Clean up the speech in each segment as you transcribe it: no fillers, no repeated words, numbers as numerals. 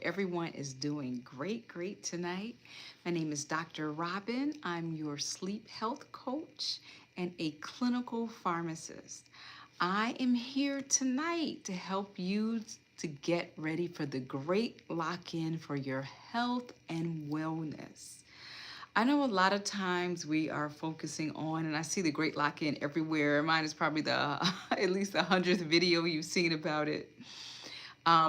everyone is doing great tonight. My name is Dr. Robyn. I'm your sleep health coach and a clinical pharmacist. I am here tonight to help you to get ready for the great lock-in for your health and wellness. I know a lot of times we are focusing on, and I see the great lock-in everywhere. Mine is probably the at least the 100th video you've seen about it.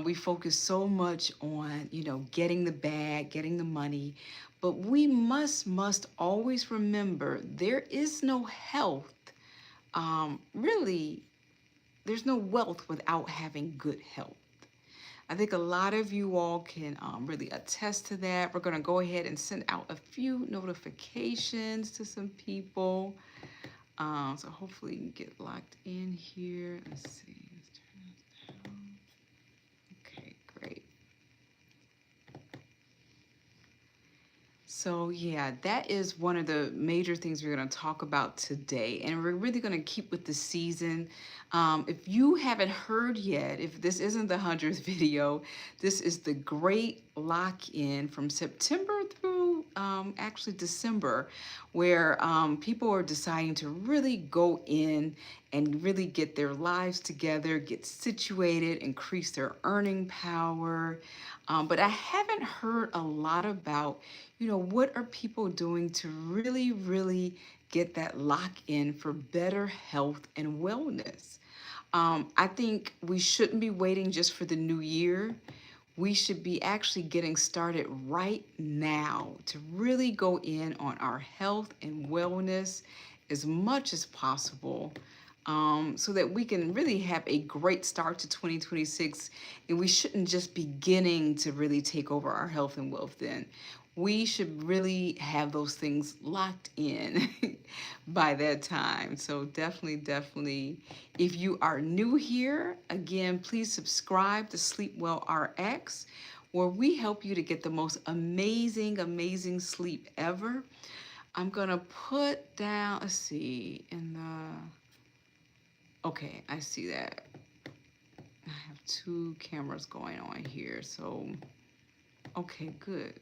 We focus so much on, getting the bag, getting the money, but we must always remember there is no health. Really, there's no wealth without having good health. I think a lot of you all can really attest to that. We're going to go ahead and send out a few notifications to some people. So hopefully you can get locked in here. Let's see. Let's turn this down. Okay, great. So yeah, that is one of the major things we're going to talk about today. And we're really going to keep with the season. If you haven't heard yet, if this isn't the 100th video, this is the great lock-in from September through actually December, where people are deciding to really go in and really get their lives together, get situated, increase their earning power. But I haven't heard a lot about, what are people doing to really get that lock in for better health and wellness. I think we shouldn't be waiting just for the new year. We should be actually getting started right now to really go in on our health and wellness as much as possible, so that we can really have a great start to 2026. And we shouldn't just beginning to really take over our health and wealth then. We should really have those things locked in by that time. So definitely, if you are new here, again, please subscribe to SleepWell RX, where we help you to get the most amazing sleep ever. I'm gonna put down, let's see, okay, I see that. I have two cameras going on here, so, okay, good.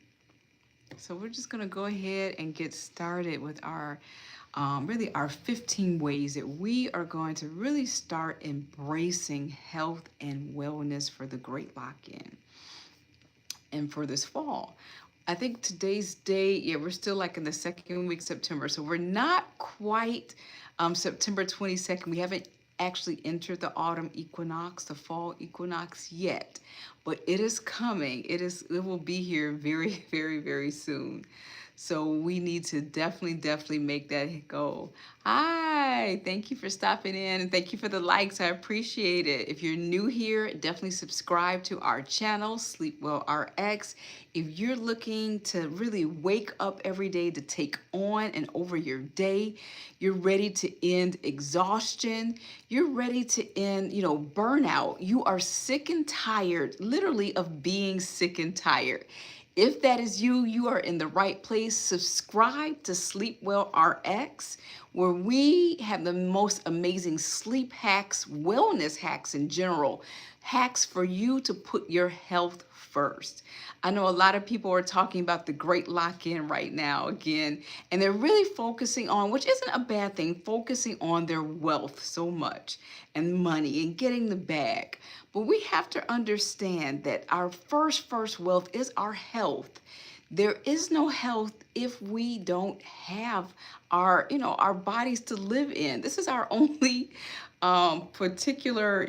So we're just gonna go ahead and get started with our, really our 15 ways that we are going to really start embracing health and wellness for the great lock-in and for this fall. I think today's date, yeah, we're still like in the second week of September. So we're not quite September 22nd. We haven't actually entered the autumn equinox, the fall equinox yet, but it is coming. It will be here very soon. So we need to definitely make that go. Hi, thank you for stopping in and thank you for the likes. I appreciate it. If you're new here, definitely subscribe to our channel, SleepWell RX. If you're looking to really wake up every day to take on and over your day, you're ready to end exhaustion, you're ready to end, burnout. You are sick and tired, literally, of being sick and tired. If that is you, you are in the right place. Subscribe to SleepWell RX, where we have the most amazing sleep hacks, wellness hacks in general, hacks for you to put your health first. I know a lot of people are talking about the great lock-in right now again, and they're really focusing on, which isn't a bad thing, focusing on their wealth so much and money and getting the bag. But we have to understand that our first wealth is our health. There is no health if we don't have our bodies to live in. This is our only particular,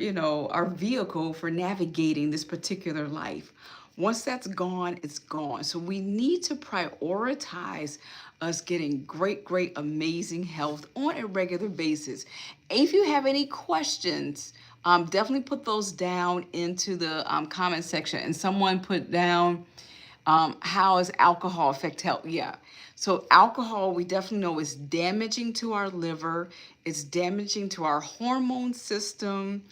our vehicle for navigating this particular life. Once that's gone, it's gone. So we need to prioritize us getting great, amazing health on a regular basis. If you have any questions, definitely put those down into the comment section. And someone put down, how does alcohol affect health? Yeah. So alcohol, we definitely know, is damaging to our liver. It's damaging to our hormone system.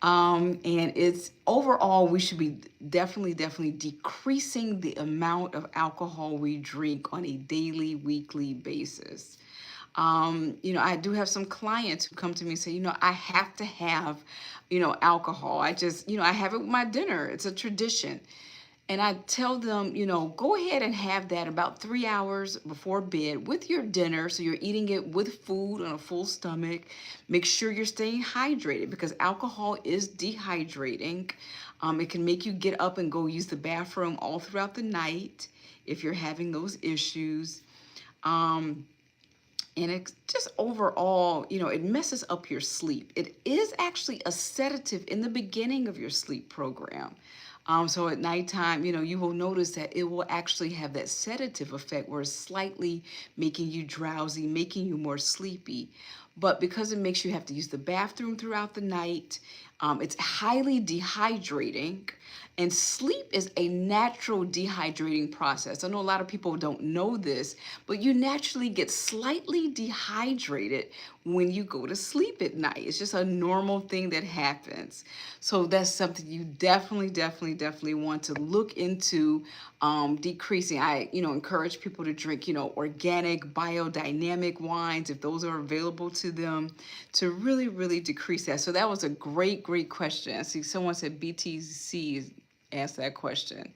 And it's overall, we should be definitely decreasing the amount of alcohol we drink on a daily, weekly basis. I do have some clients who come to me and say, I have to have, alcohol. I just, I have it with my dinner. It's a tradition. And I tell them, go ahead and have that about 3 hours before bed with your dinner. So you're eating it with food on a full stomach. Make sure you're staying hydrated because alcohol is dehydrating. It can make you get up and go use the bathroom all throughout the night if you're having those issues. Um, and it just overall, it messes up your sleep. It is actually a sedative in the beginning of your sleep program. So at nighttime, you will notice that it will actually have that sedative effect where it's slightly making you drowsy, making you more sleepy. But because it makes you have to use the bathroom throughout the night, it's highly dehydrating. And sleep is a natural dehydrating process. I know a lot of people don't know this, but you naturally get slightly dehydrated when you go to sleep at night. It's just a normal thing that happens. So that's something you definitely want to look into, decreasing. I, encourage people to drink, organic, biodynamic wines if those are available to them, to really decrease that. So that was a great question. I see someone said BTC asked that question.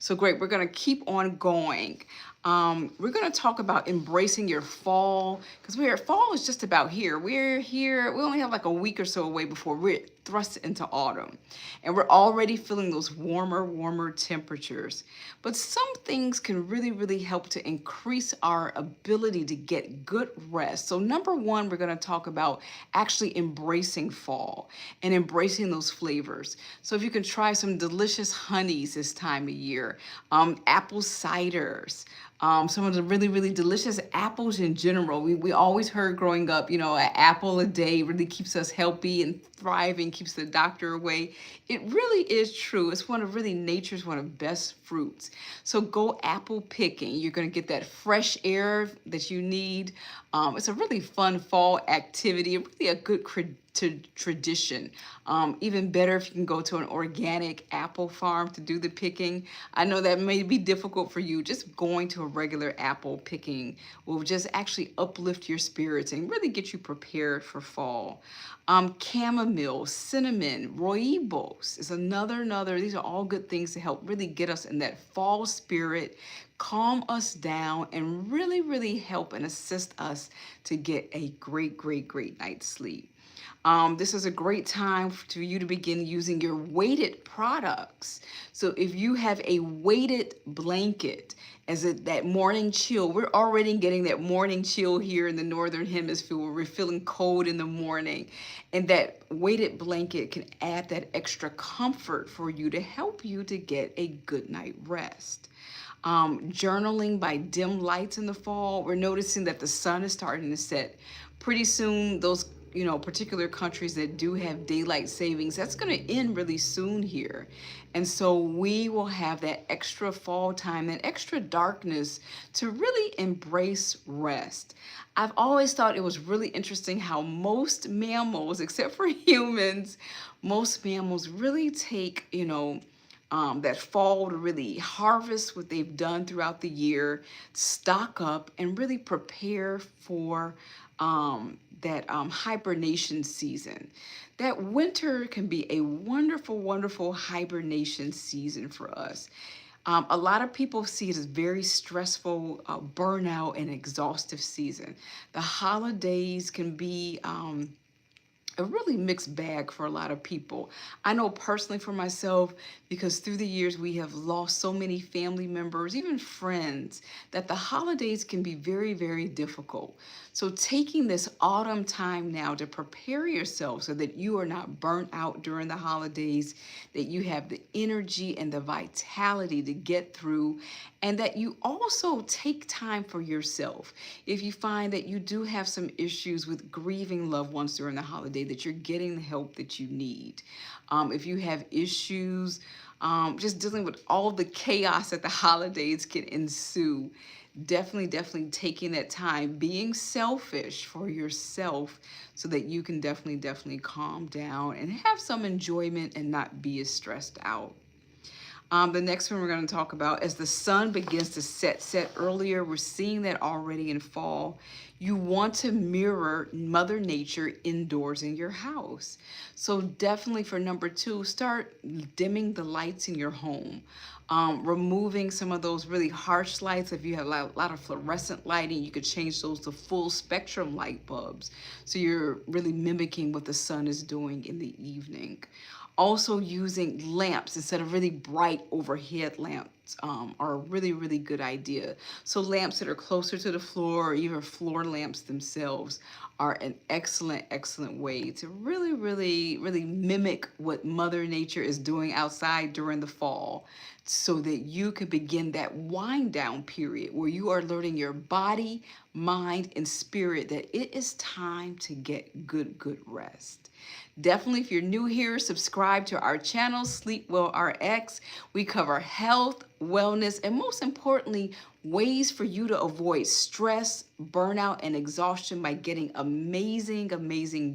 So great, we're gonna keep on going. We're gonna talk about embracing your fall, because fall is just about here. We're here, we only have like a week or so away before we're thrust into autumn. And we're already feeling those warmer temperatures. But some things can really help to increase our ability to get good rest. So number one, we're gonna talk about actually embracing fall and embracing those flavors. So if you can try some delicious honeys this time of year, apple ciders, some of the really delicious apples in general. We always heard growing up, an apple a day really keeps us healthy and thriving, keeps the doctor away. It really is true. It's one of the best fruits. So go apple picking. You're going to get that fresh air that you need. It's a really fun fall activity, really a good tradition. Even better if you can go to an organic apple farm to do the picking. I know that may be difficult for you. Just going to a regular apple picking will just actually uplift your spirits and really get you prepared for fall. Chamomile, cinnamon, rooibos is another. These are all good things to help really get us in that fall spirit, calm us down, and really help and assist us to get a great night's sleep. This is a great time for you to begin using your weighted products. So if you have a weighted blanket as that morning chill, we're already getting that morning chill here in the Northern Hemisphere where we're feeling cold in the morning. And that weighted blanket can add that extra comfort for you to help you to get a good night rest. Journaling by dim lights in the fall. We're noticing that the sun is starting to set. Pretty soon, those particular countries that do have daylight savings, that's going to end really soon here. And so we will have that extra fall time, that extra darkness to really embrace rest. I've always thought it was really interesting how most mammals, except for humans, most mammals really take, that fall to really harvest what they've done throughout the year, stock up, and really prepare for that hibernation season. That winter can be a wonderful hibernation season for us. A lot of people see it as very stressful, burnout, and exhaustive season. The holidays can be a really mixed bag for a lot of people. I know personally for myself, because through the years we have lost so many family members, even friends, that the holidays can be very difficult. So taking this autumn time now to prepare yourself so that you are not burnt out during the holidays, that you have the energy and the vitality to get through, and that you also take time for yourself. If you find that you do have some issues with grieving loved ones during the holiday, that you're getting the help that you need. If you have issues just dealing with all the chaos that the holidays can ensue, definitely taking that time, being selfish for yourself so that you can definitely calm down and have some enjoyment and not be as stressed out. The next one we're going to talk about, as the sun begins to set earlier, we're seeing that already in fall. You want to mirror Mother Nature indoors in your house. So definitely for number 2, start dimming the lights in your home. Removing some of those really harsh lights. If you have a lot of fluorescent lighting, you could change those to full spectrum light bulbs. So you're really mimicking what the sun is doing in the evening. Also, using lamps instead of really bright overhead lamps are a really good idea. So lamps that are closer to the floor, or even floor lamps themselves, are an excellent way to really mimic what Mother Nature is doing outside during the fall, so that you can begin that wind down period where you are learning your body, mind, and spirit that it is time to get good rest. Definitely, if you're new here, subscribe to our channel, SleepWell RX. We cover health, wellness, and most importantly, ways for you to avoid stress, burnout, and exhaustion by getting amazing,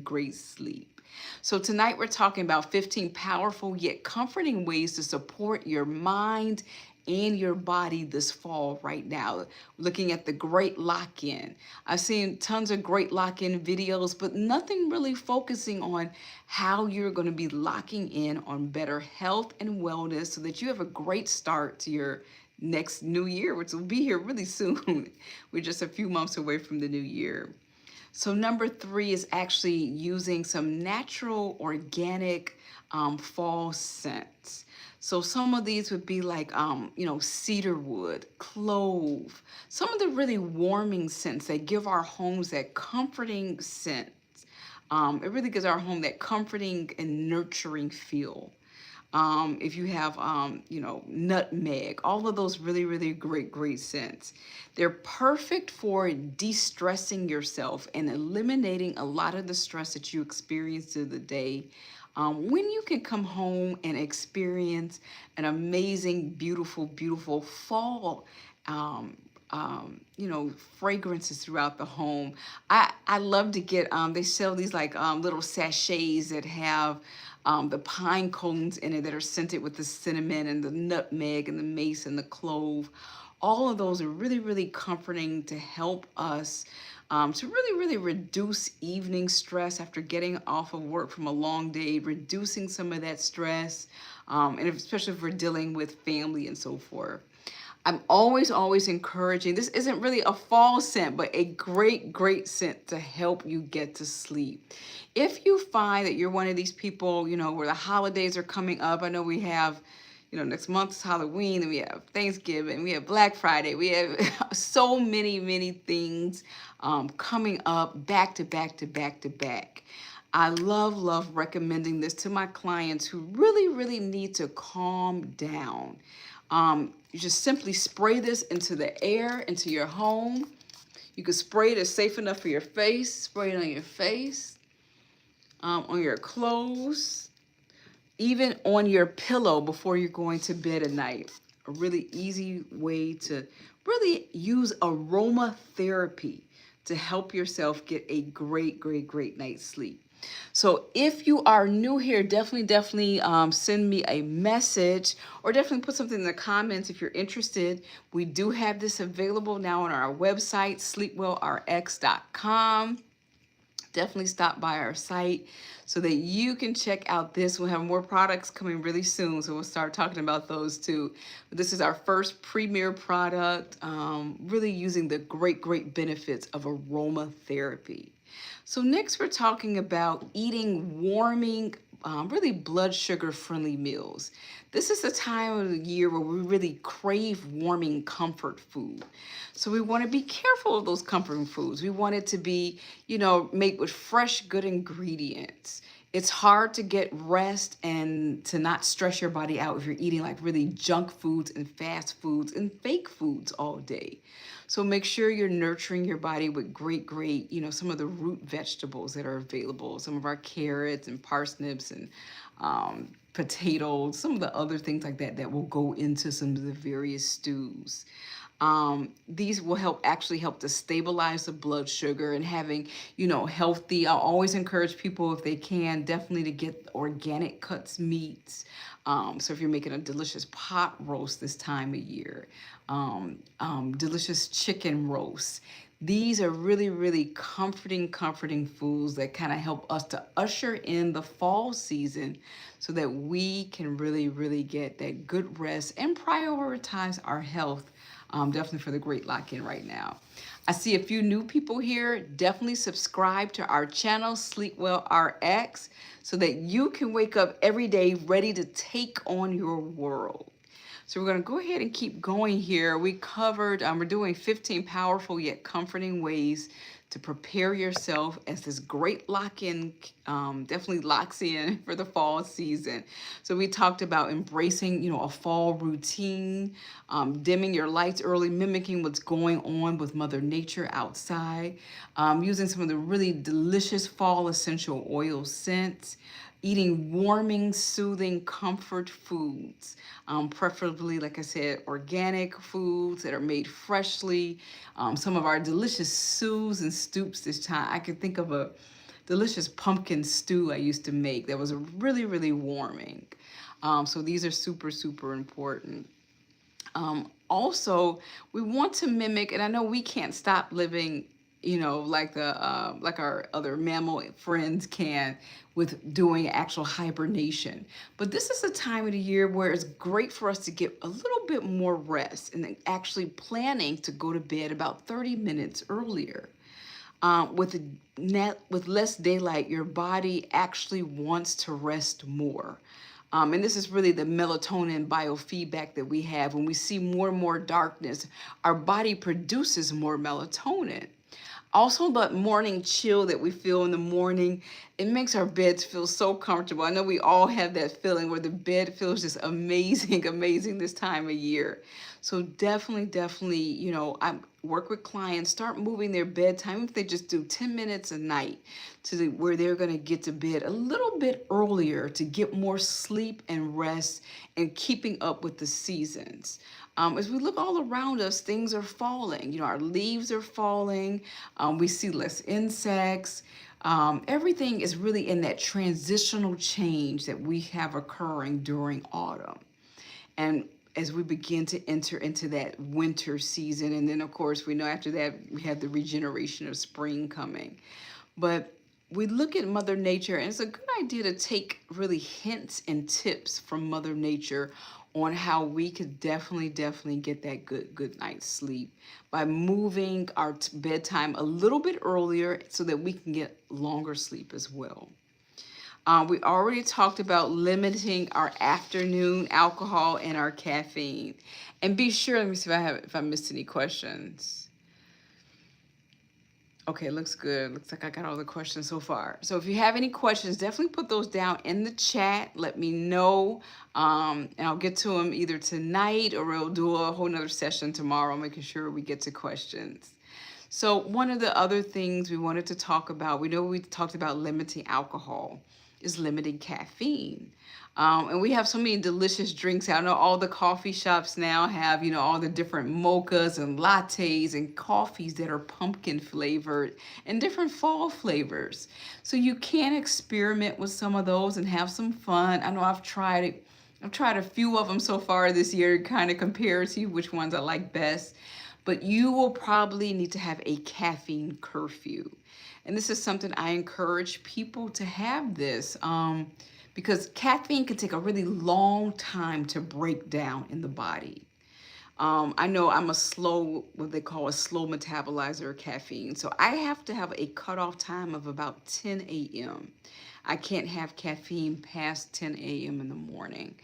great sleep. So tonight we're talking about 15 powerful yet comforting ways to support your mind and your body this fall right now. Looking at the great lock-in. I've seen tons of great lock-in videos, but nothing really focusing on how you're going to be locking in on better health and wellness so that you have a great start to your next new year, which will be here really soon. We're just a few months away from the new year. So number 3 is actually using some natural, organic fall scents. So some of these would be like, cedarwood, clove, some of the really warming scents that give our homes that comforting scent. It really gives our home that comforting and nurturing feel. If you have, nutmeg, all of those really great scents. They're perfect for de-stressing yourself and eliminating a lot of the stress that you experience through the day. When you can come home and experience an amazing, beautiful fall, fragrances throughout the home. I love to get, they sell these like little sachets that have the pine cones in it that are scented with the cinnamon and the nutmeg and the mace and the clove. All of those are really comforting to help us to really reduce evening stress after getting off of work from a long day, reducing some of that stress, and especially if we're dealing with family and so forth. I'm always encouraging, this isn't really a fall scent, but a great scent to help you get to sleep. If you find that you're one of these people, where the holidays are coming up, I know we have, next month's Halloween, and we have Thanksgiving, we have Black Friday, we have so many things coming up back to back. I love recommending this to my clients who really need to calm down. You just simply spray this into the air, into your home. You can spray it, it's safe enough for your face. Spray it on your face, on your clothes, even on your pillow before you're going to bed at night. A really easy way to really use aromatherapy to help yourself get a great night's sleep. So if you are new here, definitely send me a message, or definitely put something in the comments if you're interested. We do have this available now on our website, sleepwellrx.com. Definitely stop by our site so that you can check out this. We'll have more products coming really soon, so we'll start talking about those too. This is our first premier product, really using the great benefits of aromatherapy. So next we're talking about eating warming, really blood sugar friendly meals. This is the time of the year where we really crave warming comfort food. So we want to be careful of those comforting foods. We want it to be, made with fresh, good ingredients. It's hard to get rest and to not stress your body out if you're eating like really junk foods and fast foods and fake foods all day. So make sure you're nurturing your body with great, some of the root vegetables that are available, some of our carrots and parsnips and potatoes, some of the other things like that that will go into some of the various stews. These will actually help to stabilize the blood sugar and having, healthy. I'll always encourage people, if they can, definitely to get organic cuts meats. So if you're making a delicious pot roast this time of year, delicious chicken roast. These are really, really comforting foods that kind of help us to usher in the fall season so that we can really, really get that good rest and prioritize our health, definitely for the great lock-in right now. I see a few new people here. Definitely subscribe to our channel, SleepWell RX, so that you can wake up every day ready to take on your world. So we're going to go ahead and keep going here. We covered, we're doing 15 powerful yet comforting ways to prepare yourself as this great lock-in, definitely locks in for the fall season. So we talked about embracing, a fall routine, dimming your lights early, mimicking what's going on with Mother Nature outside, using some of the really delicious fall essential oil scents, eating warming, soothing, comfort foods, preferably, like I said, organic foods that are made freshly. Some of our delicious stews and stoops this time. I can think of a delicious pumpkin stew I used to make that was really, really warming. So these are super important. Also, we want to mimic, and I know we can't stop living, like our other mammal friends can, with doing actual hibernation. But this is a time of the year where it's great for us to get a little bit more rest and then actually planning to go to bed about 30 minutes earlier. With less daylight, your body actually wants to rest more. And this is really the melatonin biofeedback that we have. When we see more and more darkness, our body produces more melatonin. Also, that morning chill that we feel in the morning, it makes our beds feel so comfortable. I know we all have that feeling where the bed feels just amazing this time of year. So definitely, I work with clients, start moving their bedtime, if they just do 10 minutes a night, to where they're going to get to bed a little bit earlier to get more sleep and rest and keeping up with the seasons. As we look all around us, things are falling. Our leaves are falling. We see less insects. Everything is really in that transitional change that we have occurring during autumn. And as we begin to enter into that winter season, and then of course we know after that we have the regeneration of spring coming. But we look at Mother Nature, and it's a good idea to take really hints and tips from Mother Nature on how we could definitely get that good night's sleep by moving our bedtime a little bit earlier so that we can get longer sleep as well. We already talked about limiting our afternoon alcohol and our caffeine. And be sure, let me see if I missed any questions. Okay, looks good. Looks like I got all the questions so far. So if you have any questions, definitely put those down in the chat. Let me know, and I'll get to them either tonight or we'll do a whole nother session tomorrow, making sure we get to questions. So one of the other things we wanted to talk about, we know we talked about limiting alcohol, is limiting caffeine. And we have so many delicious drinks. I know all the coffee shops now have, all the different mochas and lattes and coffees that are pumpkin flavored and different fall flavors. So you can experiment with some of those and have some fun. I know I've tried it. I've tried a few of them so far this year, kind of compare to which ones I like best. But you will probably need to have a caffeine curfew. And this is something I encourage people to have this. Because caffeine can take a really long time to break down in the body. I know I'm what they call a slow metabolizer of caffeine. So I have to have a cutoff time of about 10 a.m. I can't have caffeine past 10 a.m. in the morning.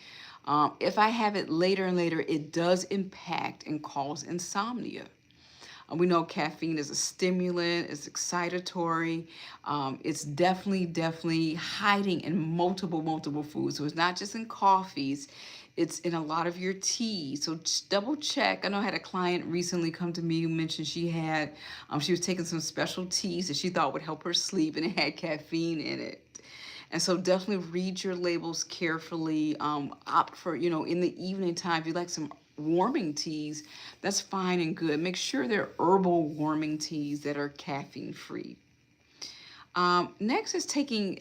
If I have it later and later, it does impact and cause insomnia. We know caffeine is a stimulant, it's excitatory. It's definitely hiding in multiple foods. So it's not just in coffees, it's in a lot of your teas. So double check. I know I had a client recently come to me who mentioned she was taking some special teas that she thought would help her sleep, and it had caffeine in it. And so definitely read your labels carefully. Opt for, in the evening time, if you like some warming teas, that's fine and good. Make sure they're herbal warming teas that are caffeine free. Next is taking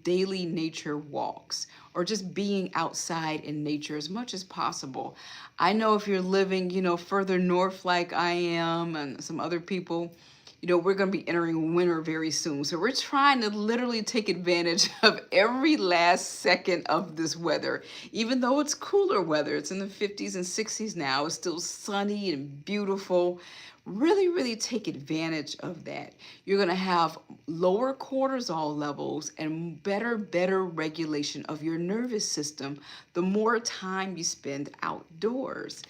daily nature walks or just being outside in nature as much as possible. I know if you're living, further north like I am and some other people, we're going to be entering winter very soon. So we're trying to literally take advantage of every last second of this weather. Even though it's cooler weather, it's in the 50s and 60s now, it's still sunny and beautiful. Really, really take advantage of that. You're going to have lower cortisol levels and better regulation of your nervous system the more time you spend outdoors.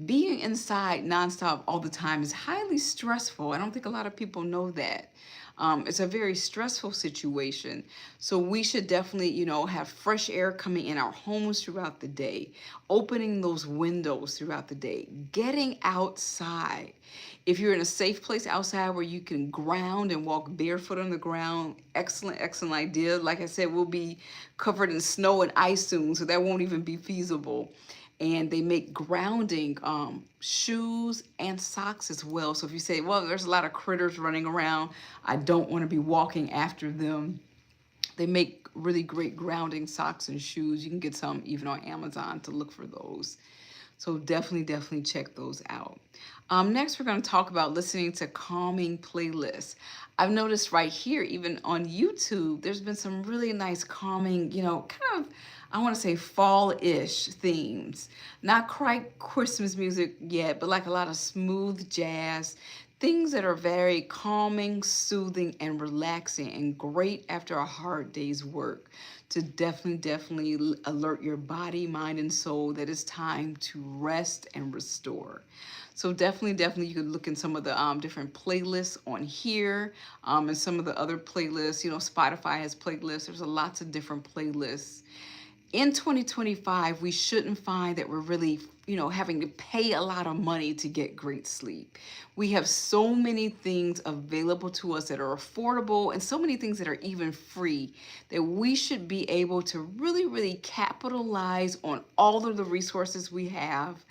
Being inside nonstop all the time is highly stressful. I don't think a lot of people know that. It's a very stressful situation. So we should definitely, have fresh air coming in our homes throughout the day, opening those windows throughout the day, getting outside. If you're in a safe place outside where you can ground and walk barefoot on the ground, excellent, excellent idea. Like I said, we'll be covered in snow and ice soon, so that won't even be feasible. And they make grounding shoes and socks as well. So if you say, well, there's a lot of critters running around, I don't want to be walking after them, they make really great grounding socks and shoes. You can get some even on Amazon to look for those. So definitely check those out. Next, we're going to talk about listening to calming playlists. I've noticed right here, even on YouTube, there's been some really nice calming, kind of, I want to say fall-ish themes. Not quite Christmas music yet, but like a lot of smooth jazz, things that are very calming, soothing, and relaxing, and great after a hard day's work to definitely alert your body, mind, and soul that it's time to rest and restore. So definitely you could look in some of the different playlists on here, and some of the other playlists. Spotify has playlists. There's lots of different playlists. In 2025, we shouldn't find that we're really, having to pay a lot of money to get great sleep. We have so many things available to us that are affordable and so many things that are even free that we should be able to really capitalize on all of the resources we have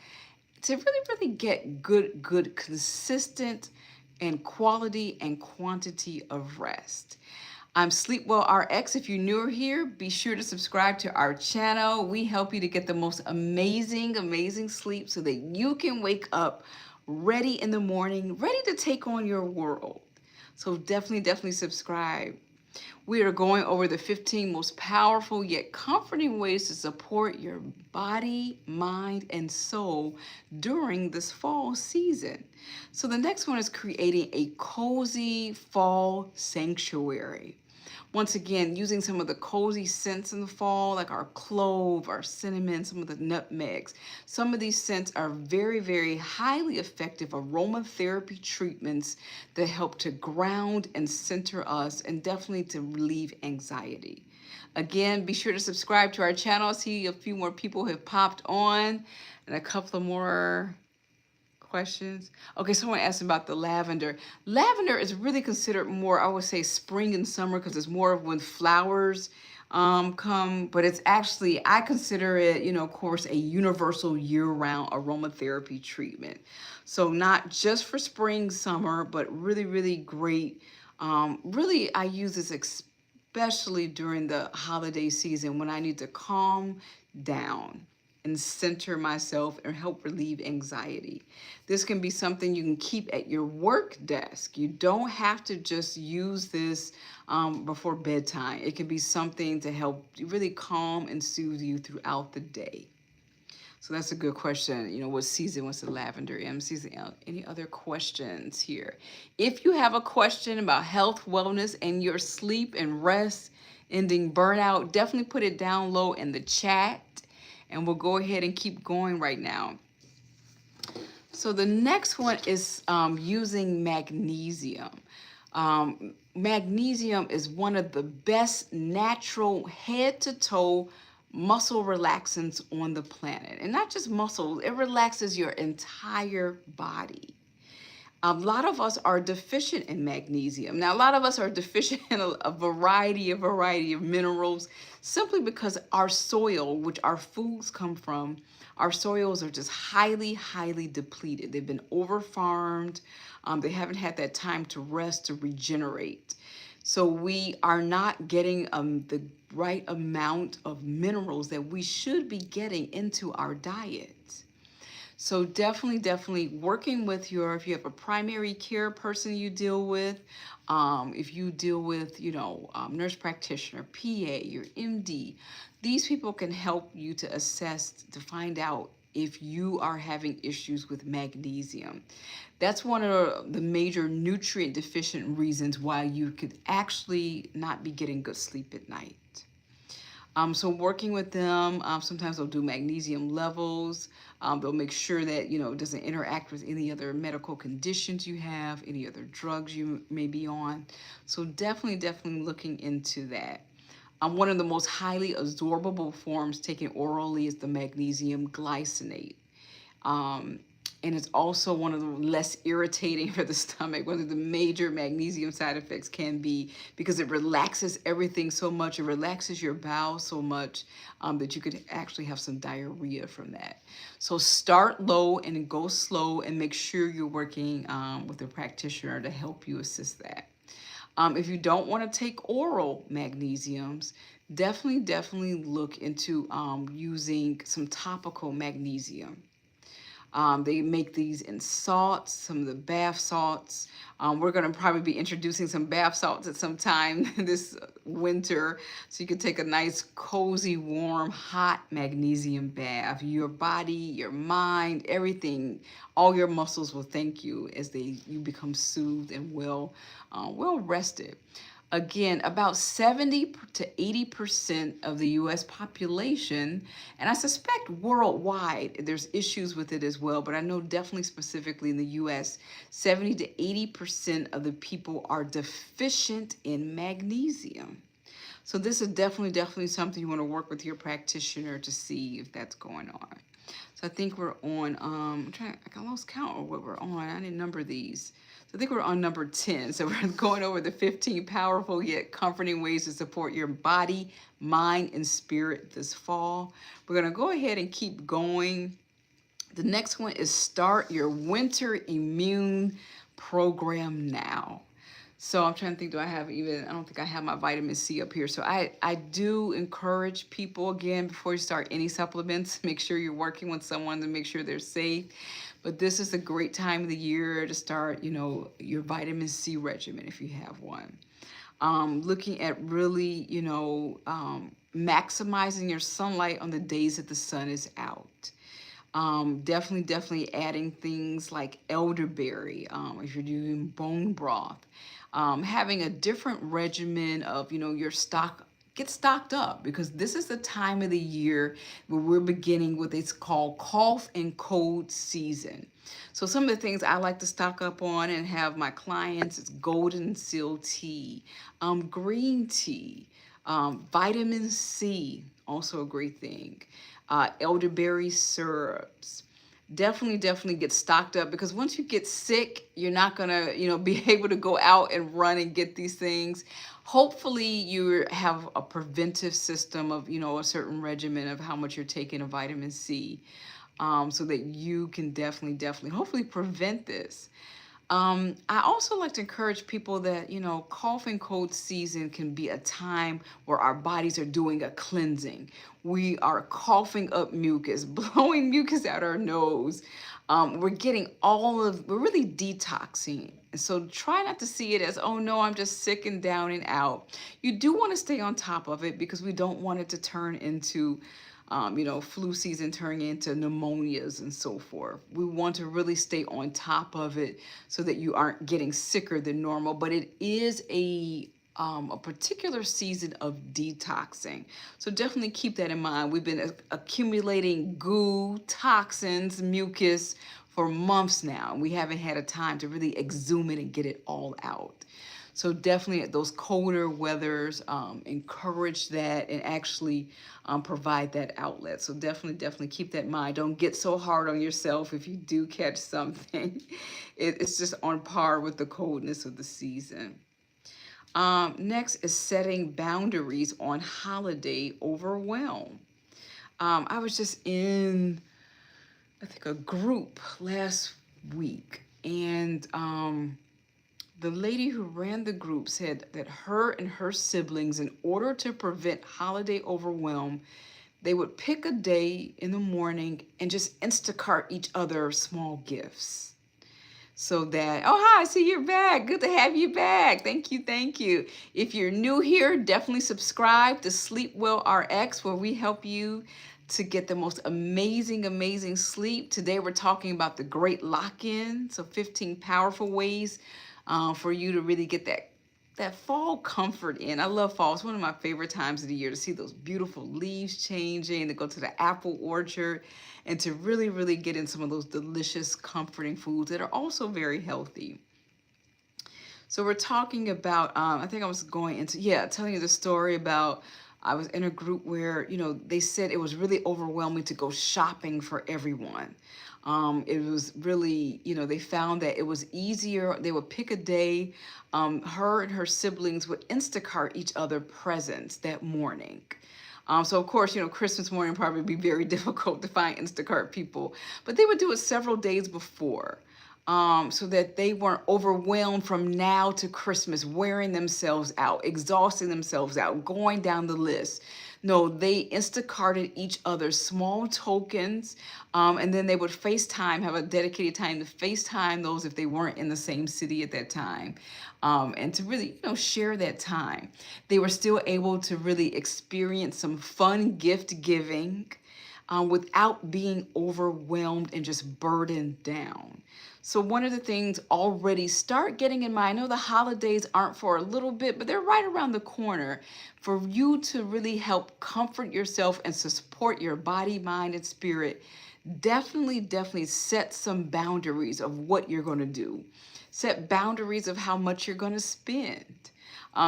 to really get good, consistent and quality and quantity of rest. I'm SleepWell RX. If you're newer here, be sure to subscribe to our channel. We help you to get the most amazing sleep so that you can wake up ready in the morning, ready to take on your world. So definitely subscribe. We are going over the 15 most powerful yet comforting ways to support your body, mind, and soul during this fall season. So the next one is creating a cozy fall sanctuary. Once again, using some of the cozy scents in the fall, like our clove, our cinnamon, some of the nutmegs. Some of these scents are very highly effective aromatherapy treatments that help to ground and center us and definitely to relieve anxiety. Again, be sure to subscribe to our channel. I see a few more people have popped on and a couple of more questions. Okay, someone asked about the lavender. Lavender is really considered more, I would say, spring and summer because it's more of when flowers come, but it's actually, I consider it, of course, a universal year-round aromatherapy treatment. So not just for spring, summer, but really great. Really, I use this especially during the holiday season when I need to calm down and center myself and help relieve anxiety. This can be something you can keep at your work desk. You don't have to just use this before bedtime. It can be something to help really calm and soothe you throughout the day. So that's a good question. What season was the lavender in? Season. Any other questions here? If you have a question about health, wellness, and your sleep and rest, ending burnout, definitely put it down low in the chat. And we'll go ahead and keep going right now. So the next one is using magnesium. Magnesium is one of the best natural head-to-toe muscle relaxants on the planet. And not just muscles, it relaxes your entire body. A lot of us are deficient in magnesium. Now, a lot of us are deficient in a variety of minerals simply because our soil, which our foods come from, our soils are just highly depleted. They've been over-farmed. They haven't had that time to rest, to regenerate. So we are not getting the right amount of minerals that we should be getting into our diet. So definitely working with if you have a primary care person you deal with, if you deal with, nurse practitioner, PA, your MD, these people can help you to assess, to find out if you are having issues with magnesium. That's one of the major nutrient deficient reasons why you could actually not be getting good sleep at night. So working with them, sometimes they'll do magnesium levels. They'll make sure that, it doesn't interact with any other medical conditions you have, any other drugs you may be on. So definitely looking into that. One of the most highly absorbable forms taken orally is the magnesium glycinate. And it's also one of the less irritating for the stomach. One of the major magnesium side effects can be because it relaxes everything so much. It relaxes your bowels so much that you could actually have some diarrhea from that. So start low and go slow, and make sure you're working with a practitioner to help you assist that. If you don't want to take oral magnesiums, definitely look into using some topical magnesium. They make these in salts, some of the bath salts. We're going to probably be introducing some bath salts at some time this winter. So you can take a nice, cozy, warm, hot magnesium bath. Your body, your mind, everything, all your muscles will thank you as you become soothed and well rested. Again, about 70 to 80% of the US population, and I suspect worldwide there's issues with it as well, but I know definitely specifically in the US, 70 to 80% of the people are deficient in magnesium. So this is definitely something you want to work with your practitioner to see if that's going on. So I think we're on, I lost count of what we're on. I didn't number these. So I think we're on number 10. So we're going over the 15 powerful yet comforting ways to support your body, mind, and spirit this fall. We're going to go ahead and keep going. The next one is start your winter immune program now. So I'm trying to think, I don't think I have my vitamin C up here. So I do encourage people, again, before you start any supplements, make sure you're working with someone to make sure they're safe. But this is a great time of the year to start, your vitamin C regimen if you have one. Looking at really, maximizing your sunlight on the days that the sun is out. Definitely adding things like elderberry, if you're doing bone broth. Having a different regimen of, get stocked up, because this is the time of the year where we're beginning what it's called cough and cold season. So some of the things I like to stock up on and have my clients is golden seal tea, green tea, vitamin C, also a great thing, elderberry syrups. Definitely get stocked up, because once you get sick, you're not gonna, be able to go out and run and get these things. Hopefully you have a preventive system of, a certain regimen of how much you're taking of vitamin C, so that you can definitely hopefully prevent this. I also like to encourage people that, cough and cold season can be a time where our bodies are doing a cleansing. We are coughing up mucus, blowing mucus out our nose. We're really detoxing. And so try not to see it as, oh no, I'm just sick and down and out. You do want to stay on top of it, because we don't want it to turn into flu season turning into pneumonias and so forth. We want to really stay on top of it so that you aren't getting sicker than normal. But it is a particular season of detoxing. So definitely keep that in mind. We've been accumulating goo, toxins, mucus for months now. We haven't had a time to really exhume it and get it all out. So definitely those colder weathers encourage that and actually provide that outlet. So definitely keep that in mind. Don't get so hard on yourself if you do catch something. It's just on par with the coldness of the season. Next is setting boundaries on holiday overwhelm. I was just in, I think, a group last week, and the lady who ran the group said that her and her siblings, in order to prevent holiday overwhelm, they would pick a day in the morning and just Instacart each other small gifts. So that, oh, hi, I see you're back. Good to have you back. Thank you, thank you. If you're new here, definitely subscribe to SleepWell RX, where we help you to get the most amazing sleep. Today we're talking about the great lock-in, so 15 powerful ways for you to really get that fall comfort in. I love fall. It's one of my favorite times of the year to see those beautiful leaves changing, to go to the apple orchard, and to really get in some of those delicious, comforting foods that are also very healthy. So we're talking about, I think I was going into, telling you the story about, I was in a group where, they said it was really overwhelming to go shopping for everyone. It was really, they found that it was easier. They would pick a day. Her and her siblings would Instacart each other presents that morning. So of course, Christmas morning probably be very difficult to find Instacart people, but they would do it several days before. So that they weren't overwhelmed from now to Christmas, wearing themselves out, exhausting themselves out, going down the list. No, they Instacarted each other small tokens, and then they would FaceTime, have a dedicated time to FaceTime those if they weren't in the same city at that time, and to really, share that time. They were still able to really experience some fun gift giving, without being overwhelmed and just burdened down. So one of the things already start getting in mind, I know the holidays aren't for a little bit, but they're right around the corner for you to really help comfort yourself and support your body, mind, and spirit. Definitely set some boundaries of what you're going to do. Set boundaries of how much you're going to spend.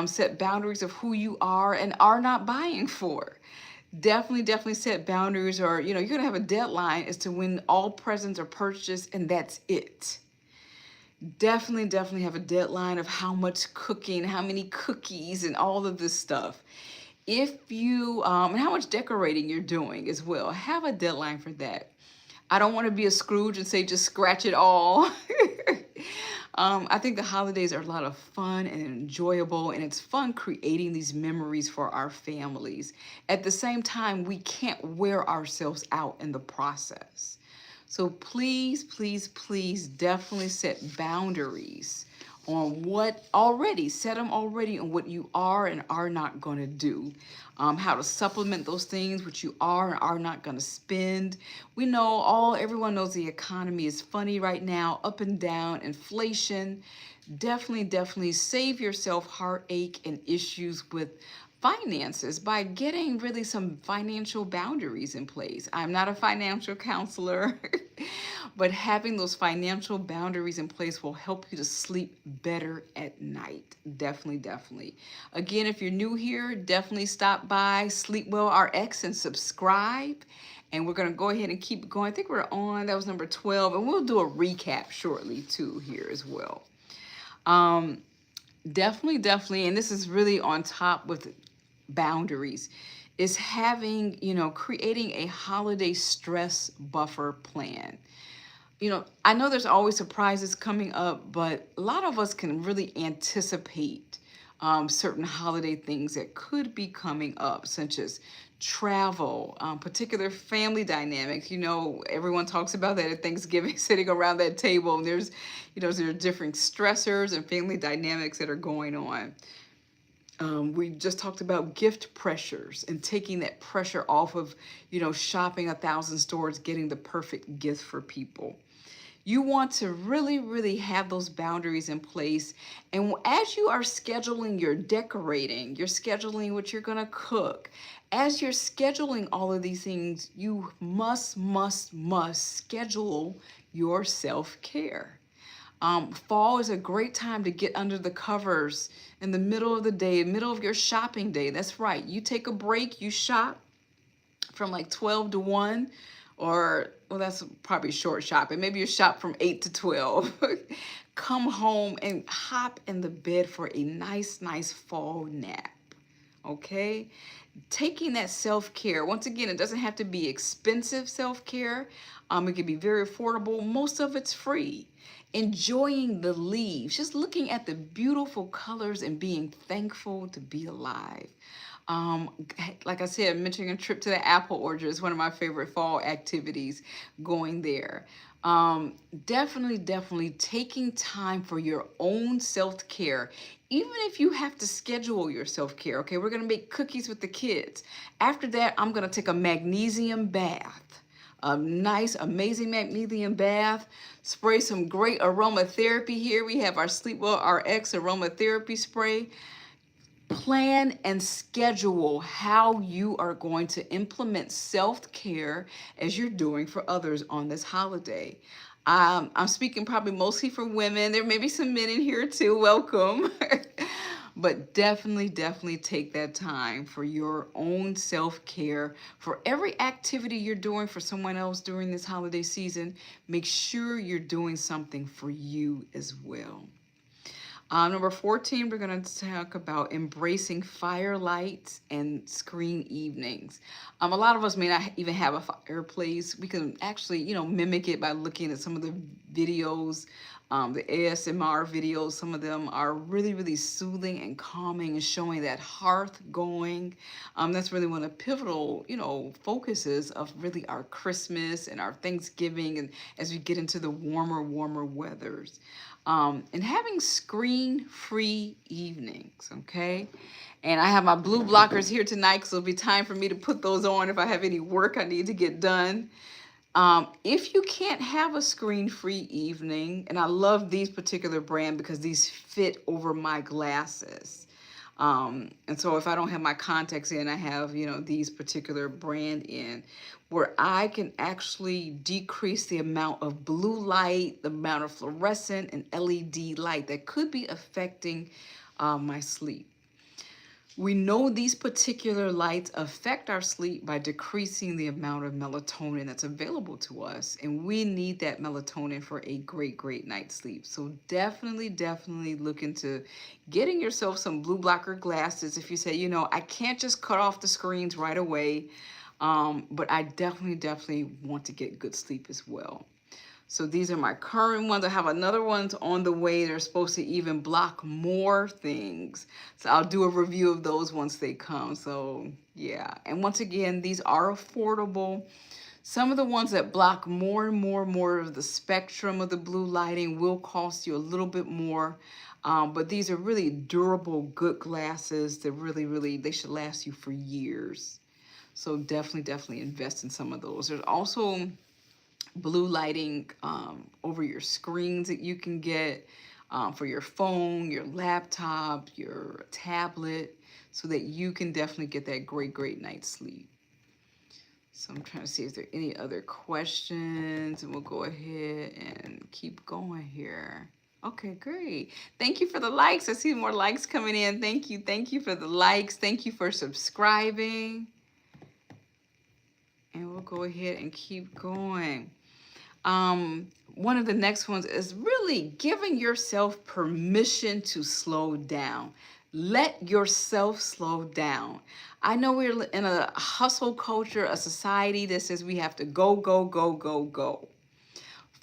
Set boundaries of who you are and are not buying for. Definitely set boundaries, or you're gonna have a deadline as to when all presents are purchased, and that's it. Definitely have a deadline of how much cooking, how many cookies, and all of this stuff. If you and how much decorating you're doing as well, have a deadline for that. I don't want to be a Scrooge and say just scratch it all. I think the holidays are a lot of fun and enjoyable, and it's fun creating these memories for our families. At the same time, we can't wear ourselves out in the process. So please definitely set boundaries on set them already on what you are and are not going to do. How to supplement those things which you are and are not going to spend. We know everyone knows the economy is funny right now, up and down, inflation. Definitely save yourself heartache and issues with finances by getting really some financial boundaries in place. I'm not a financial counselor, but having those financial boundaries in place will help you to sleep better at night. Definitely. Again, if you're new here, definitely stop by SleepWell RX and subscribe. And we're going to go ahead and keep going. I think we're on, that was number 12, and we'll do a recap shortly too here as well. Definitely, and this is really on top with boundaries, is having, creating a holiday stress buffer plan. I know there's always surprises coming up, but a lot of us can really anticipate certain holiday things that could be coming up, such as travel, particular family dynamics. Everyone talks about that at Thanksgiving, sitting around that table, and there are different stressors and family dynamics that are going on. We just talked about gift pressures and taking that pressure off of, shopping 1,000 stores, getting the perfect gift for people. You want to really have those boundaries in place. And as you are scheduling your decorating, you're scheduling what you're going to cook. As you're scheduling all of these things, you must schedule your self-care. Fall is a great time to get under the covers in the middle of the day, middle of your shopping day. That's right. You take a break, you shop from like 12 to 1, or, well, that's probably short shopping. Maybe you shop from 8 to 12. Come home and hop in the bed for a nice fall nap. Okay? Taking that self-care, once again, it doesn't have to be expensive self-care. It can be very affordable. Most of it's free. Enjoying the leaves, just looking at the beautiful colors and being thankful to be alive. Um, like I said, mentioning a trip to the apple orchard is one of my favorite fall activities, going there. Definitely taking time for your own self-care, even if you have to schedule your self-care. Okay, we're gonna make cookies with the kids. After that, I'm gonna take a magnesium bath. A nice, amazing magnesium bath. Spray some great aromatherapy here. We have our SleepWell RX aromatherapy spray. Plan and schedule how you are going to implement self-care as you're doing for others on this holiday. I'm speaking probably mostly for women. There may be some men in here too. Welcome. But definitely take that time for your own self-care. For every activity you're doing for someone else during this holiday season, make sure you're doing something for you as well. Number 14, we're going to talk about embracing firelights and screen evenings. A lot of us may not even have a fireplace. We can actually, mimic it by looking at some of the videos, the ASMR videos. Some of them are really soothing and calming and showing that hearth going. That's really one of the pivotal, focuses of really our Christmas and our Thanksgiving, and as we get into the warmer weathers. And having screen-free evenings, okay? And I have my blue blockers here tonight, because it'll be time for me to put those on if I have any work I need to get done. If you can't have a screen-free evening, and I love these particular brand because these fit over my glasses. And so if I don't have my contacts in, I have, these particular brand in, where I can actually decrease the amount of blue light, the amount of fluorescent and LED light that could be affecting my sleep. We know these particular lights affect our sleep by decreasing the amount of melatonin that's available to us. And we need that melatonin for a great night's sleep. So definitely look into getting yourself some blue blocker glasses. If you say, I can't just cut off the screens right away, but I definitely want to get good sleep as well. So these are my current ones. I have another ones on the way. They're supposed to even block more things. So I'll do a review of those once they come. So yeah. And once again, these are affordable. Some of the ones that block more and more of the spectrum of the blue lighting will cost you a little bit more. But these are really durable, good glasses that really, they should last you for years. So definitely invest in some of those. There's also blue lighting over your screens that you can get for your phone, your laptop, your tablet, so that you can definitely get that great night's sleep. So I'm trying to see if there are any other questions, and we'll go ahead and keep going here. Okay, great. Thank you for the likes. I see more likes coming in. Thank you for the likes. Thank you for subscribing. And we'll go ahead and keep going. One of the next ones is really giving yourself permission to slow down. Let yourself slow down. I know we're in a hustle culture, a society that says we have to go.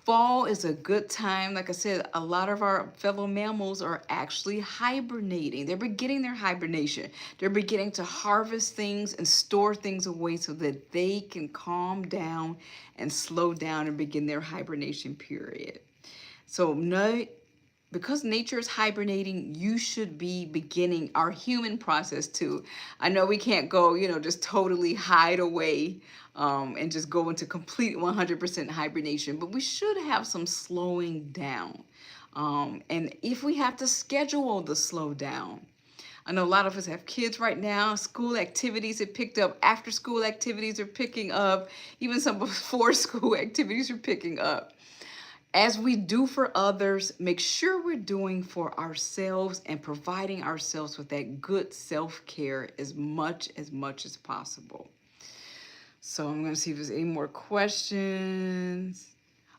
Fall is a good time. Like I said, a lot of our fellow mammals are actually hibernating. They're beginning their hibernation. They're beginning to harvest things and store things away so that they can calm down and slow down and begin their hibernation period. So because nature is hibernating, you should be beginning our human process too. I know we can't go, just totally hide away and just go into complete 100% hibernation, but we should have some slowing down. And if we have to schedule the slow down, I know a lot of us have kids right now. School activities have picked up. After school activities are picking up. Even some before school activities are picking up. as we do for others, make sure we're doing for ourselves and providing ourselves with that good self-care as much as possible. So I'm gonna see if there's any more questions.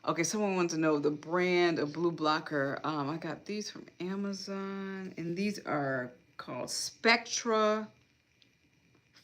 Okay, someone wants to know the brand of blue blocker. I got these from Amazon, and these are called Spectra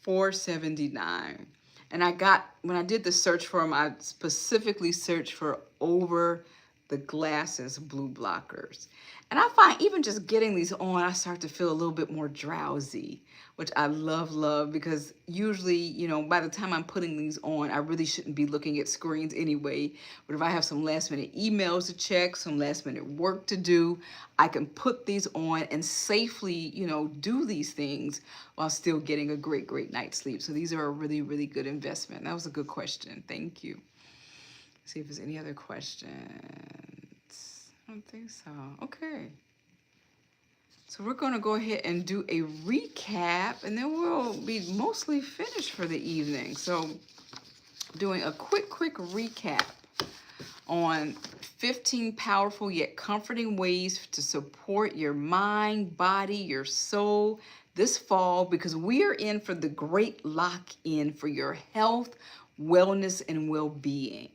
479. And I got, when I did the search for them, I specifically searched for over the glasses blue blockers. And I find even just getting these on, I start to feel a little bit more drowsy, which I love, because usually, you know, by the time I'm putting these on, I really shouldn't be looking at screens anyway. But if I have some last minute emails to check, some last minute work to do, I can put these on and safely, you know, do these things while still getting a great night's sleep. So these are a really good investment. That was a good question. Thank you. See if there's any other questions. I don't think so. Okay. So we're going to go ahead and do a recap, and then we'll be mostly finished for the evening. So doing a quick recap on 15 powerful yet comforting ways to support your mind, body, your soul this fall, because we are in for the great lock-in for your health, wellness, and well-being.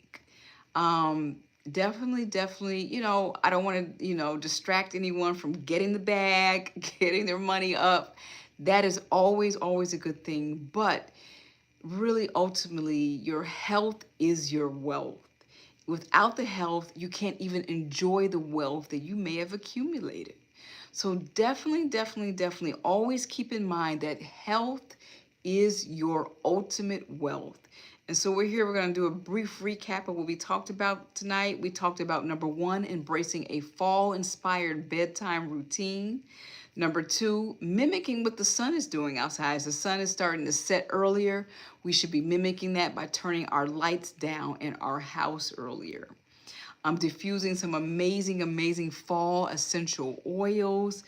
Definitely, you know, I don't want to, you know, distract anyone from getting the bag, getting their money up. That is always a good thing. But really, ultimately, your health is your wealth. Without the health, you can't even enjoy the wealth that you may have accumulated. So definitely always keep in mind that health is your ultimate wealth. And so we're going to do a brief recap of what we talked about tonight. We talked about number 1, embracing a fall-inspired bedtime routine. Number 2, mimicking what the sun is doing outside. As the sun is starting to set earlier, we should be mimicking that by turning our lights down in our house earlier. Diffusing some amazing fall essential oils,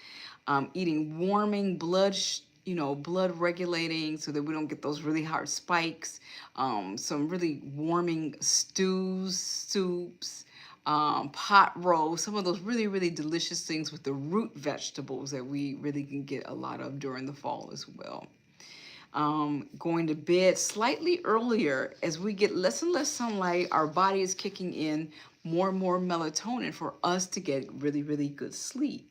eating warming blood regulating so that we don't get those really hard spikes, some really warming stews, soups, pot roast, some of those really delicious things with the root vegetables that we really can get a lot of during the fall as well. Going to bed slightly earlier. As we get less and less sunlight, our body is kicking in more and more melatonin for us to get really good sleep.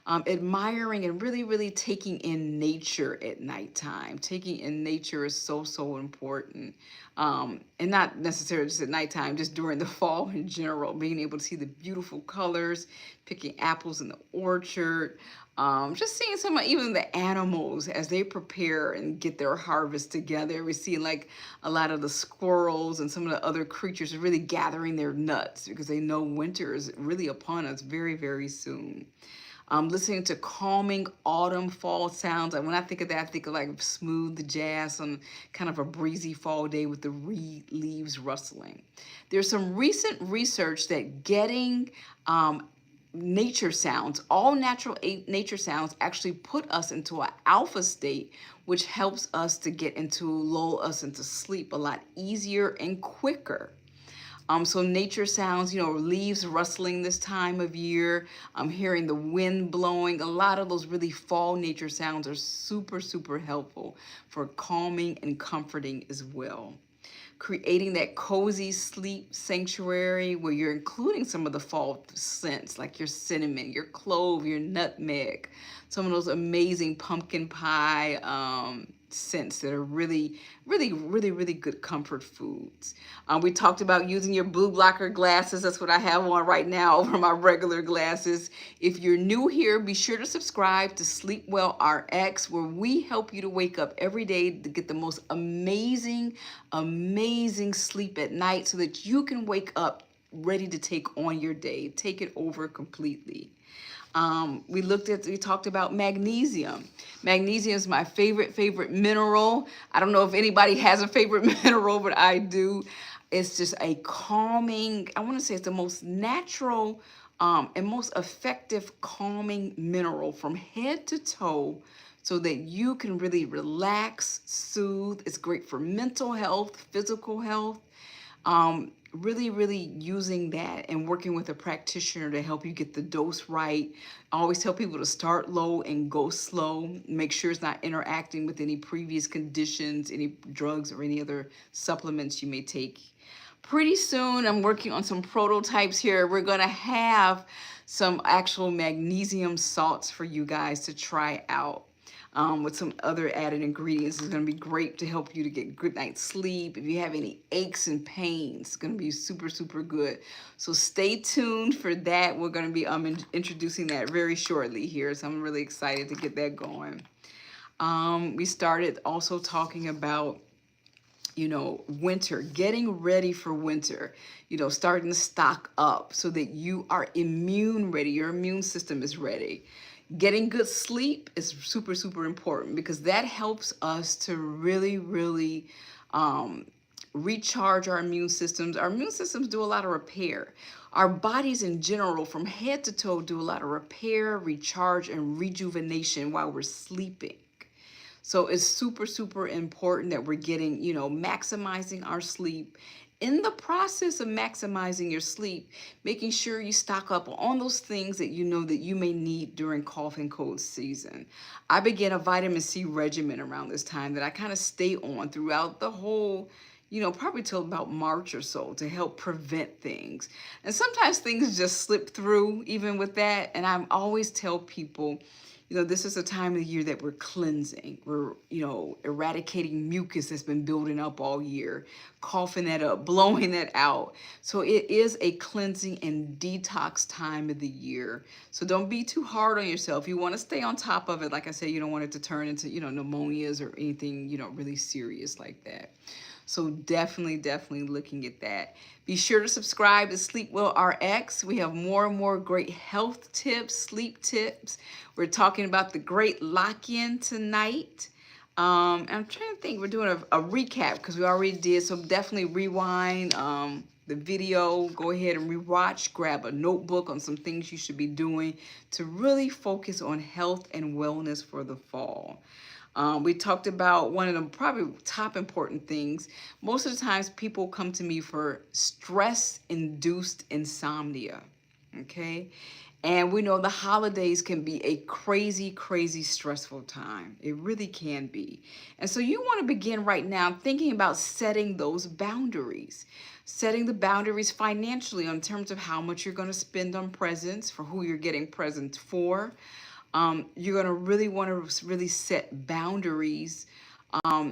Admiring and really taking in nature at nighttime. Taking in nature is so important. And not necessarily just at nighttime, just during the fall in general. Being able to see the beautiful colors, picking apples in the orchard, just seeing some of even the animals as they prepare and get their harvest together. We see like a lot of the squirrels and some of the other creatures really gathering their nuts because they know winter is really upon us very soon. Listening to calming autumn fall sounds. Like when I think of that, I think of like smooth jazz on kind of a breezy fall day with the leaves rustling. There's some recent research that getting nature sounds, all natural nature sounds, actually put us into an alpha state, which helps us to lull us into sleep a lot easier and quicker. So nature sounds, you know, leaves rustling this time of year, hearing the wind blowing, a lot of those really fall nature sounds are super helpful for calming and comforting as well. Creating that cozy sleep sanctuary where you're including some of the fall scents like your cinnamon, your clove, your nutmeg, some of those amazing pumpkin pie scents that are really good comfort foods. We talked about using your blue blocker glasses. That's what I have on right now over my regular glasses. If you're new here, be sure to subscribe to SleepWell RX, where we help you to wake up every day to get the most amazing sleep at night so that you can wake up ready to take on your day, take it over completely. We talked about magnesium. Magnesium is my favorite mineral. I don't know if anybody has a favorite mineral, but I do. It's just a calming, I want to say it's the most natural and most effective calming mineral from head to toe so that you can really relax, soothe. It's great for mental health, physical health. really using that and working with a practitioner to help you get the dose right. I always tell people to start low and go slow. Make sure it's not interacting with any previous conditions, any drugs or any other supplements you may take. Pretty soon, I'm working on some prototypes here. We're gonna have some actual magnesium salts for you guys to try out. With some other added ingredients. It's going to be great to help you to get good night's sleep. If you have any aches and pains, it's going to be super good. So stay tuned for that. We're going to be introducing that very shortly here. So I'm really excited to get that going. We started also talking about, you know, winter, getting ready for winter, you know, starting to stock up so that you are immune ready. Your immune system is ready. Getting good sleep is super important because that helps us to really recharge our immune systems. Our immune systems do a lot of repair. Our bodies in general, from head to toe, do a lot of repair, recharge, and rejuvenation while we're sleeping. So it's super important that we're getting, you know, maximizing our sleep. In the process of maximizing your sleep, making sure you stock up on those things that you know that you may need during cough and cold season. I began a vitamin C regimen around this time that I kind of stay on throughout the whole, you know, probably till about March or so to help prevent things. And sometimes things just slip through even with that. And I always tell people, you know, this is a time of the year that we're cleansing. We're, you know, eradicating mucus that's been building up all year, coughing that up, blowing that out. So it is a cleansing and detox time of the year. So don't be too hard on yourself. You want to stay on top of it. Like I said, you don't want it to turn into, you know, pneumonias or anything, you know, really serious like that. So definitely looking at that. Be sure to subscribe to SleepWell RX. We have more and more great health tips, sleep tips. We're talking about the great lock-in tonight. I'm trying to think, we're doing a recap because we already did, so definitely rewind the video, go ahead and rewatch, grab a notebook on some things you should be doing to really focus on health and wellness for the fall. We talked about one of the probably top important things. Most of the times people come to me for stress-induced insomnia, okay? And we know the holidays can be a crazy stressful time. It really can be. And so you want to begin right now thinking about setting those boundaries. Setting the boundaries financially in terms of how much you're going to spend on presents, for who you're getting presents for. You're going to really want to really set boundaries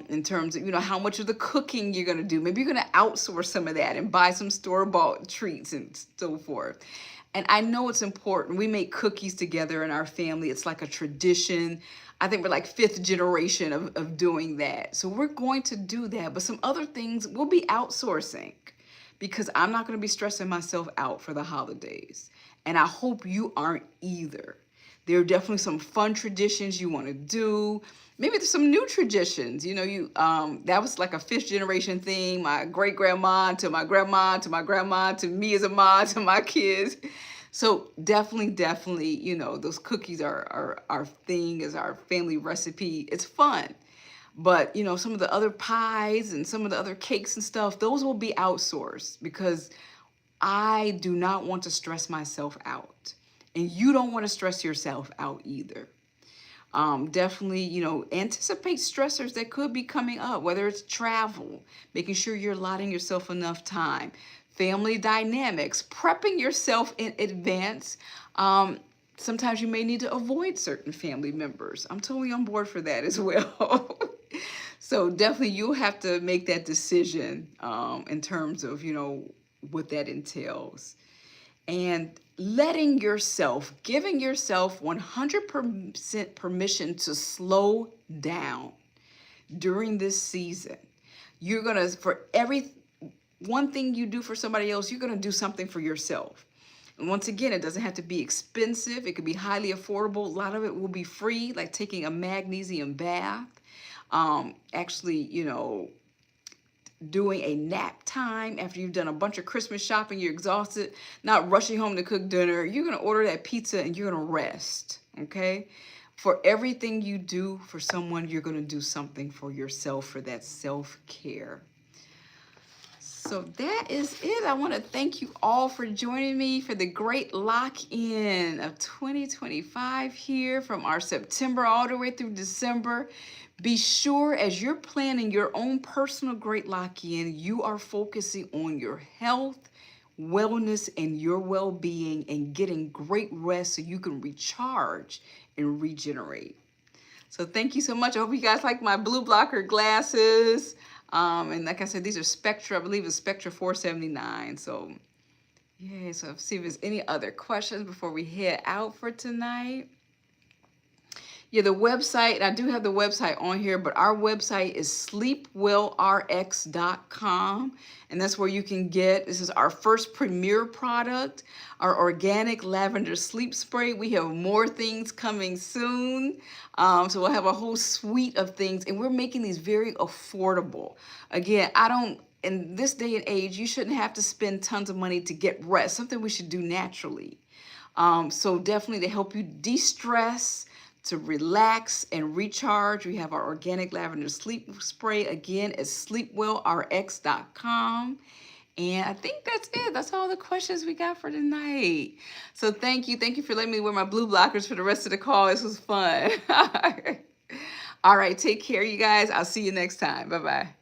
in terms of, you know, how much of the cooking you're going to do. Maybe you're going to outsource some of that and buy some store-bought treats and so forth. And I know it's important. We make cookies together in our family. It's like a tradition. I think we're like 5th generation of doing that. So we're going to do that. But some other things we'll be outsourcing because I'm not going to be stressing myself out for the holidays. And I hope you aren't either. There are definitely some fun traditions you want to do. Maybe there's some new traditions. You know, you that was like a 5th generation thing. My great grandma to my grandma to my grandma to me as a mom to my kids. So definitely, you know, those cookies are our thing, is our family recipe. It's fun. But, you know, some of the other pies and some of the other cakes and stuff, those will be outsourced because I do not want to stress myself out. And you don't want to stress yourself out either. Definitely, you know, anticipate stressors that could be coming up, whether it's travel, making sure you're allotting yourself enough time, family dynamics, prepping yourself in advance. Sometimes you may need to avoid certain family members. I'm totally on board for that as well. So definitely you'll have to make that decision in terms of, you know, what that entails. And letting yourself, giving yourself 100% permission to slow down during this season. You're going to, for every one thing you do for somebody else, you're going to do something for yourself. And once again, it doesn't have to be expensive. It could be highly affordable. A lot of it will be free, like taking a magnesium bath. Actually, you know, doing a nap time after you've done a bunch of Christmas shopping, you're exhausted, not rushing home to cook dinner. You're going to order that pizza and you're going to rest, okay? For everything you do for someone, you're going to do something for yourself, for that self-care. So that is it. I want to thank you all for joining me for the great lock-in of 2025 here from our September all the way through December. Be sure as you're planning your own personal great lock-in, you are focusing on your health, wellness, and your well-being and getting great rest so you can recharge and regenerate. So thank you so much. I hope you guys like my blue blocker glasses. And like I said, these are Spectra, I believe it's Spectra 479. So yeah, so see if there's any other questions before we head out for tonight. Yeah, the website, I do have the website on here, but our website is sleepwellrx.com. And that's where you can get, this is our first premier product, our organic lavender sleep spray. We have more things coming soon. So we'll have a whole suite of things, and we're making these very affordable. Again, in this day and age, you shouldn't have to spend tons of money to get rest, something we should do naturally. So definitely to help you de-stress, to relax and recharge, we have our organic lavender sleep spray again at sleepwellrx.com. And I think that's it. That's all the questions we got for tonight. So thank you. Thank you for letting me wear my blue blockers for the rest of the call. This was fun. All right. Take care, you guys. I'll see you next time. Bye-bye.